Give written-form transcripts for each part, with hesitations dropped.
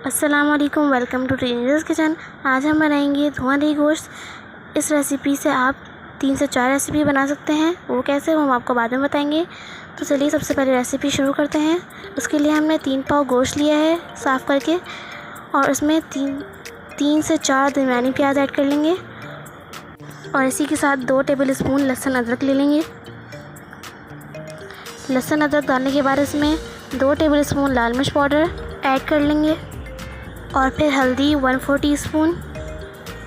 अस्सलाम वालेकुम, welcome to rangers kitchen. आज हम बनाएंगे धुआंधार गोश्त। इस रेसिपी से आप 3 से 4 रेसिपी बना सकते हैं। वो कैसे, वो हम आपको बाद में बताएंगे। तो चलिए सबसे पहले रेसिपी शुरू करते हैं। उसके लिए हमने 3 पाव गोश्त लिया है साफ़ करके, और उसमें 3 से 4 दरमियानी प्याज ऐड कर लेंगे, और इसी के साथ 2 टेबल स्पून लहसुन अदरक ले लेंगे। लहसुन अदरक डालने के बाद इसमें 2 टेबल स्पून लाल मिर्च पाउडर ऐड कर लेंगे, और फिर हल्दी 1/4 टीस्पून।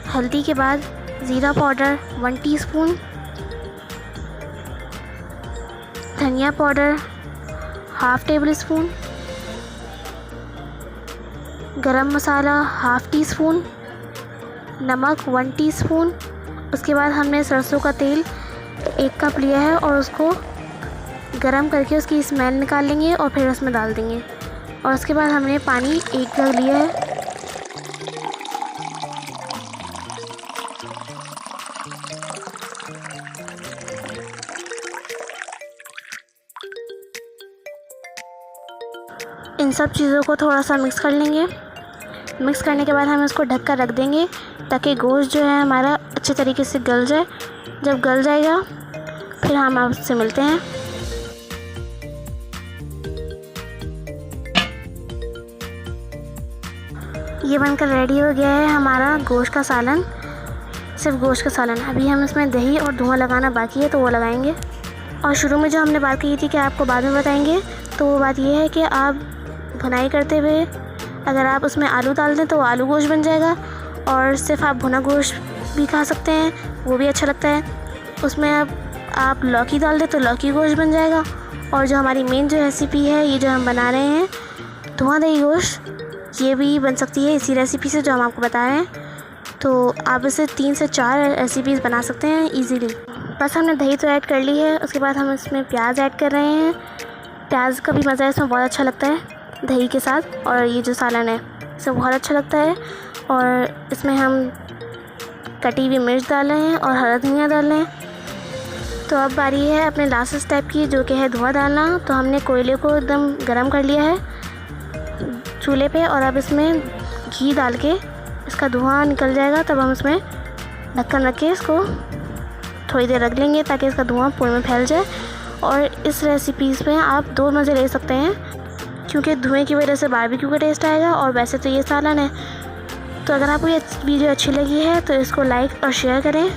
हल्दी के बाद ज़ीरा पाउडर 1 टीस्पून, धनिया पाउडर 1/2 टेबल स्पून, गरम मसाला 1/2 टीस्पून, नमक 1 टीस्पून। उसके बाद हमने सरसों का तेल 1 कप लिया है, और उसको गरम करके उसकी स्मेल निकाल लेंगे और फिर उसमें डाल देंगे। और उसके बाद हमने पानी 1 जग लिया है। इन सब चीज़ों को थोड़ा सा मिक्स कर लेंगे। मिक्स करने के बाद हम इसको ढक कर रख देंगे ताकि गोश्त जो है हमारा अच्छे तरीके से गल जाए। जब गल जाएगा फिर हम आपसे मिलते हैं। ये बनकर रेडी हो गया है हमारा गोश्त का सालन, सिर्फ गोश्त का सालन। अभी हम इसमें दही और धुआं लगाना बाकी है, तो वो लगाएंगे। और शुरू में जो हमने बात की थी कि आपको बाद में बताएंगे, तो वो बात ये है कि आप भुनाई करते हुए अगर आप उसमें आलू डाल दें तो आलू गोश्त बन जाएगा, और सिर्फ आप भुना गोश्त भी खा सकते हैं, वो भी अच्छा लगता है। उसमें आप लौकी डाल दें तो लौकी गोश्त बन जाएगा। और जो हमारी मेन जो रेसिपी है, ये जो हम बना रहे हैं धुआंधार गोश्त, ये भी बन सकती है इसी रेसिपी से जो हम आपको बता रहे हैं। तो आप इसे 3 से 4 रेसिपीज़ बना सकते हैं ईज़िली। बस हमने दही तो ऐड कर ली है। उसके बाद हम इसमें प्याज ऐड कर रहे हैं। प्याज का भी मज़ा है, इसमें बहुत अच्छा लगता है दही के साथ, और ये जो सालन है इसमें बहुत अच्छा लगता है। और इसमें हम कटी हुई मिर्च डाल रहे हैं और हरा धनिया डाल रहे हैं। तो अब बारी है अपने लास्ट स्टेप की, जो कि है धुआं डालना। तो हमने कोयले को एकदम गरम कर लिया है चूल्हे पे, और अब इसमें घी डाल के इसका धुआं निकल जाएगा, तब हम इसमें ढक्कन रख के इसको थोड़ी देर रख लेंगे ताकि इसका धुआं पूरे में फैल जाए। और इस रेसिपीज़ में आप 2 मज़े ले सकते हैं, क्योंकि धुएं की वजह से बारबेक्यू का टेस्ट आएगा, और वैसे तो ये सालन है। तो अगर आपको ये वीडियो अच्छी लगी है तो इसको लाइक और शेयर करें,